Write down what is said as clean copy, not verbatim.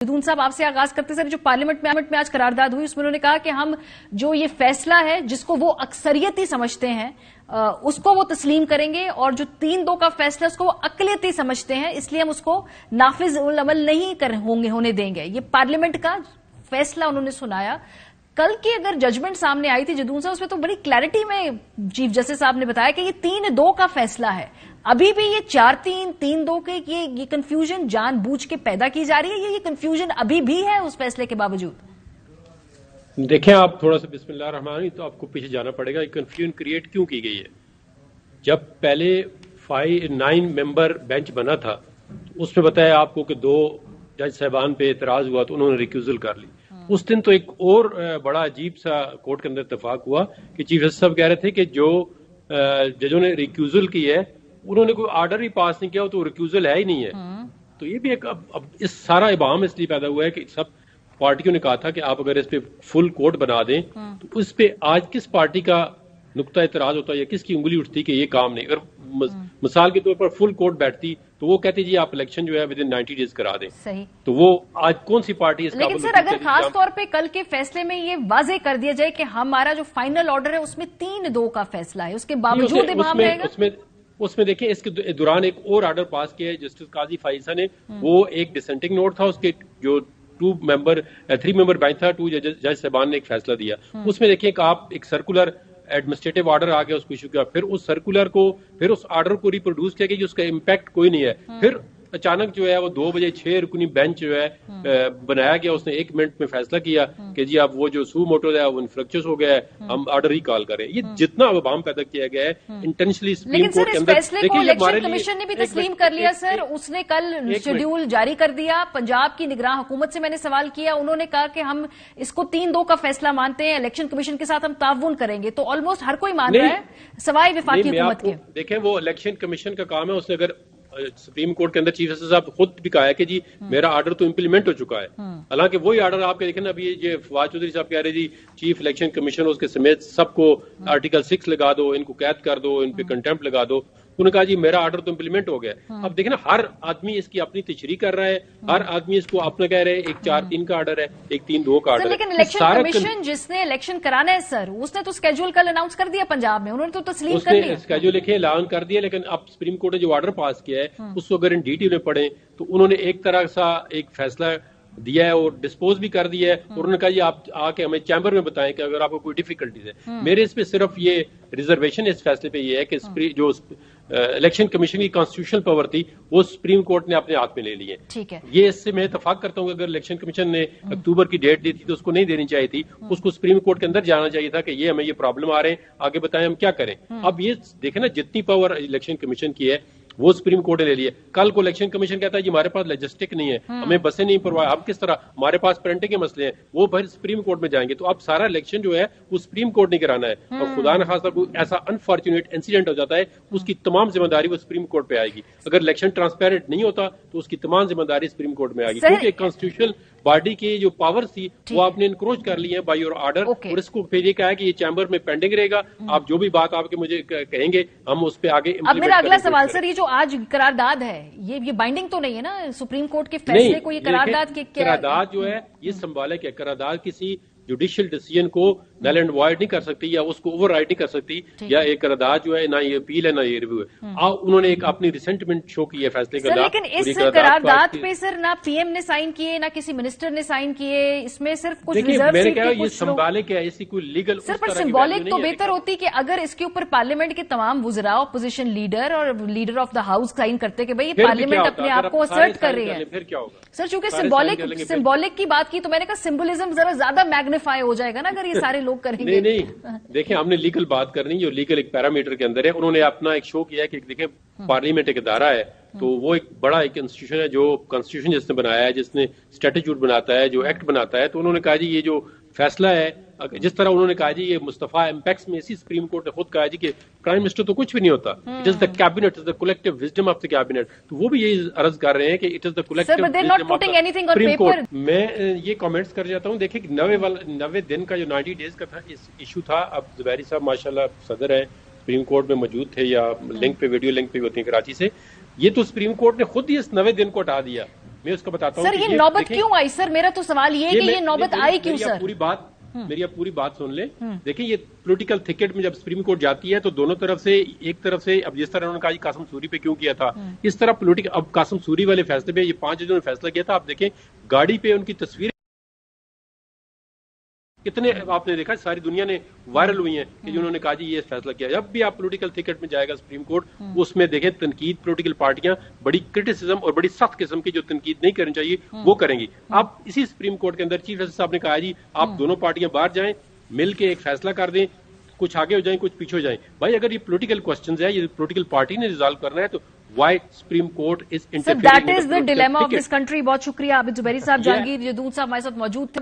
जदून साहब आपसे आगाज करते सर, जो पार्लियामेंट में आज करारदाद हुई उसमें उन्होंने कहा कि हम जो ये फैसला है जिसको वो अक्सरियती समझते हैं उसको वो तस्लीम करेंगे और जो 3-2 का फैसला उसको वो अकलियती समझते हैं, इसलिए हम उसको नाफिज उल अमल नहीं होने देंगे। ये पार्लियामेंट का फैसला उन्होंने सुनाया। कल की अगर जजमेंट सामने आई थी जदून साहब, उसमें तो बड़ी क्लैरिटी में चीफ जस्टिस साहब ने बताया कि ये 3-2 का फैसला है। अभी भी ये 4-3, 3-2 के ये कंफ्यूजन जानबूझ के पैदा की जा रही है, ये कंफ्यूजन अभी भी है उस फैसले के बावजूद? देखें, आप थोड़ा सा बिस्मिल्लाह रहमान तो आपको पीछे जाना पड़ेगा। ये कंफ्यूजन क्रिएट क्यों की गई है? जब पहले 9 मेंबर बेंच बना था तो उसमें बताया आपको कि 2 जज साहबान पे एतराज हुआ तो उन्होंने रिक्यूजल कर ली। उस दिन तो एक और बड़ा अजीब सा कोर्ट के अंदर इत्तेफाक हुआ कि चीफ जस्टिस साहब कह रहे थे कि जो जजों ने रिक्यूजल की है उन्होंने कोई आर्डर ही पास नहीं किया, तो रिक्यूजल है ही नहीं है। तो ये भी एक अब इस सारा इबाम इसलिए पैदा हुआ है कि सब पार्टियों ने कहा था कि आप अगर इस पे फुल कोर्ट बना दें तो उस पे आज किस पार्टी का नुक्ता इतराज होता है या किसकी उंगली उठती कि ये काम नहीं। अगर मिसाल के तौर पर फुल कोर्ट बैठती तो वो कहती जी आप इलेक्शन जो है विद इन 90 डेज करा दें। सही। तो वो आज कौन सी पार्टी इसका? लेकिन सर अगर खास तौर पे कल के फैसले में ये वाजे कर दिया जाए कि हमारा जो फाइनल ऑर्डर है उसमें 3-2 का फैसला है, उसके बावजूद इमाम रहेगा? उसमें देखिए इसके दौरान एक और ऑर्डर पास किया है जस्टिस काजी फाइसा ने। वो एक डिसेंटिंग नोट था, उसके जो 3 मेंबर बेंच था, 2 जज साहबान ने एक फैसला दिया। उसमें देखिए कि आप एक सर्कुलर एडमिनिस्ट्रेटिव ऑर्डर आ गया, उसको इशू किया, फिर उस सर्कुलर को फिर उस ऑर्डर को रिप्रोड्यूस किया कि उसका इम्पैक्ट कोई नहीं है। फिर अचानक जो है वो 2 बजे 6 रुकनी बेंच जो है बनाया गया, उसने 1 मिनट में फैसला किया कि जी अब वो जो सू मोटो है वो इन्फ्रक्चर्स हो गया है, हम ऑर्डर ही कॉल करें। ये जितना अवाम पैदा किया गया है इंटेंशनली सुप्रीम कोर्ट के अंदर। देखिए इलेक्शन कमीशन ने भी तस्लीम कर लिया सर, उसने कल शेड्यूल जारी कर दिया। पंजाब की निगरान हुकूमत से मैंने सवाल किया, उन्होंने कहा कि हम इसको 3-2 का फैसला मानते हैं, इलेक्शन कमीशन के साथ हम ताउन करेंगे। तो ऑलमोस्ट हर कोई मान रहा है सवाई विफाकी हुकूमत के। देखें वो इलेक्शन कमीशन का काम है, उसने अगर सुप्रीम कोर्ट के अंदर चीफ जस्टिस साहब खुद भी कहा है कि जी मेरा ऑर्डर तो इम्प्लीमेंट हो चुका है। हालांकि वही ऑर्डर आपके देखें ना, अभी ये फवाद चौधरी साहब कह रहे जी चीफ इलेक्शन कमीशन उसके समेत सबको आर्टिकल 6 लगा दो, इनको कैद कर दो, इन पे कंटेम्प्ट लगा दो। उन्होंने कहा जी मेरा ऑर्डर तो इम्प्लीमेंट हो गया। अब देखें ना, हर आदमी इसकी अपनी तशरीह कर रहा है, हर आदमी इसको अपना कह रहे हैं एक 4-3 का ऑर्डर है, एक 3-2 का ऑर्डर है। लेकिन इलेक्शन कमीशन जिसने इलेक्शन कराना है सर, उसने तो स्केड्यूल कल अनाउंस कर दिया पंजाब में, उन्होंने तो तस्लीम कर लिया, स्केड्यूल लिखे ऐलान कर दिया। लेकिन अब सुप्रीम कोर्ट ने जो ऑर्डर पास किया है उसको अगर इन डिटेल में पढ़े तो उन्होंने एक तरह सा एक फैसला दिया है और डिस्पोज भी कर दिया है। और उन्होंने कहा जी आप आके हमें चैम्बर में बताएं कि अगर आपको कोई डिफिकल्टीज है। मेरे इस पे सिर्फ ये रिजर्वेशन इस फैसले पे ये है कि जो इलेक्शन कमीशन की कॉन्स्टिट्यूशनल पावर थी वो सुप्रीम कोर्ट ने अपने हाथ में ले ली है। ठीक है, ये इससे मैं इत्तेफाक करता हूं कि अगर इलेक्शन कमीशन ने अक्टूबर की डेट दी थी तो उसको नहीं देनी चाहिए थी, उसको सुप्रीम कोर्ट के अंदर जाना चाहिए था कि ये हमें ये प्रॉब्लम आ रहे हैं, आगे बताएं हम क्या करें। अब ये देखें ना, जितनी पावर इलेक्शन कमीशन की है वो सुप्रीम कोर्ट ने ले लिया। कल को इलेक्शन कमीशन कहता है जी हमारे पास लॉजिस्टिक नहीं है, हमें बसें नहीं परवाह, हम किस तरह, हमारे पास प्रिंटिंग के मसले हैं, वो फिर सुप्रीम कोर्ट में जाएंगे। तो अब सारा इलेक्शन जो है वो सुप्रीम कोर्ट ने कराना है। और खुदा न खास्ता कोई ऐसा अनफॉर्चुनेट इंसिडेंट हो जाता है उसकी तमाम जिम्मेदारी वो सुप्रीम कोर्ट पे आएगी। अगर इलेक्शन ट्रांसपेरेंट नहीं होता तो उसकी तमाम जिम्मेदारी सुप्रीम कोर्ट में आएगी, क्योंकि कॉन्स्टिट्यूशनल बॉडी की जो पावर थी वो आपने इनक्रोच कर ली है बाय योर ऑर्डर। और इसको फिर ये कहा है कि ये चैम्बर में पेंडिंग रहेगा, आप जो भी बात आपके मुझे कहेंगे हम उस पे आगे। अब मेरा अगला सवाल सर, ये जो आज करारदाद है ये बाइंडिंग तो नहीं है ना सुप्रीम कोर्ट के फैसले को? ये करारदाद के करारदाद जो है ये सिंबॉलिक है। करारदाद किसी जुडिशियल डिसीजन को नल एंड वॉइड नहीं कर सकती या उसको ओवरराइड नहीं कर सकती, या एक करारदाद जो है ना ये अपील है ना ये रिव्यू है। उन्होंने एक अपनी रिसेंटमेंट शो की है फैसले के। लेकिन इस करारदाद पे सर ना पीएम ने साइन किए ना किसी मिनिस्टर ने साइन किए, इसमें सिर्फ कुछ रिजर्व मैंने कहा ये सिंबॉलिक है, इसकी कोई लीगल सर पर सिंबॉलिक तो बेहतर होती कि अगर इसके ऊपर पार्लियामेंट के तमाम वुज़रा, ऑपोजिशन लीडर और leader of the house sign करते कि भाई ये पार्लियामेंट अपने आप को असर्ट कर रही है। फिर क्या होगा सर? चूंकि सिंबॉलिक की बात की तो मैंने कहा सिंबलिज्म जरा ज्यादा मैग्नीफाई हो जाएगा ना अगर ये सारे लोग करेंगे। नहीं देखिए, हमने लीगल बात करनी, जो लीगल एक पैरामीटर के अंदर है। उन्होंने अपना एक शो किया है कि देखें पार्लियामेंट एक इदारा है, तो वो एक बड़ा एक इंस्टीट्यूशन है जो कॉन्स्टिट्यूशन जिसने बनाया है, जिसने स्टैट्यूट बनाता है, जो एक्ट बनाता है। तो उन्होंने कहा जी ये जो फैसला है, जिस तरह उन्होंने कहा जी ये मुस्तफा इम्पैक्ट्स में इसी सुप्रीम कोर्ट ने खुद कहा जी कि प्राइम मिनिस्टर तो कुछ भी नहीं होता, it is the cabinet, is the collective wisdom of the cabinet. तो वो भी यही अर्ज कर रहे हैं कि it is the collective supreme court. मैं ये कमेंट्स कर जाता हूँ। देखिए 90 दिन का जो 90 डेज का था इस इशू था। अब जुबैरी साहब माशाल्लाह सदर है, सुप्रीम कोर्ट में मौजूद थे या लिंक पे वीडियो लिंक पे होती है कराची से। ये तो सुप्रीम कोर्ट ने खुद ही इस 90 दिन को हटा दिया। میں اس کا بتاتا ہوں سر یہ نوبت کیوں آئی؟ سر میرا تو سوال یہ ہے کہ یہ نوبت آئی کیوں سر؟ میری آپ پوری بات سن لیں. دیکھیں یہ پولیٹیکل تھکٹ میں جب سپریم کورٹ جاتی ہے تو دونوں طرف سے ایک طرف سے اب جس طرح انہوں نے کہا قاسم سوری پہ کیوں کیا تھا اس طرح پولیٹیکل اب قاسم سوری والے فیصلے پہ یہ 5 ججوں نے فیصلہ کیا تھا. آپ دیکھیں گاڑی پہ ان کی تصویر کتنے آپ نے دیکھا ساری دنیا نے وائرل ہوئی ہیں کہ انہوں نے کہا جی یہ فیصلہ کیا. جب بھی آپ پولیٹیکل تھکٹ میں جائے گا سپریم کورٹ اس میں دیکھیں تنقید پولیٹیکل پارٹیاں بڑی کرٹیسزم اور بڑی سخت قسم کی جو تنقید نہیں کرنی چاہیے وہ کریں گی. آپ اسی سپریم کورٹ کے اندر چیف جسٹس صاحب نے کہا جی آپ دونوں پارٹیاں باہر جائیں مل کے ایک فیصلہ کر دیں, کچھ آگے ہو جائیں کچھ پیچھے ہو جائیں. بھائی اگر یہ پولیٹیکل کوسچنز ہے یہ پولیٹیکل پارٹی نے ریزالو کرنا ہے تو why supreme court is interfering. That is the dilemma of this country. بہت شکریہ عابد زبیری صاحب. جہانگیر جدون صاحب ہمارے ساتھ موجود تھے.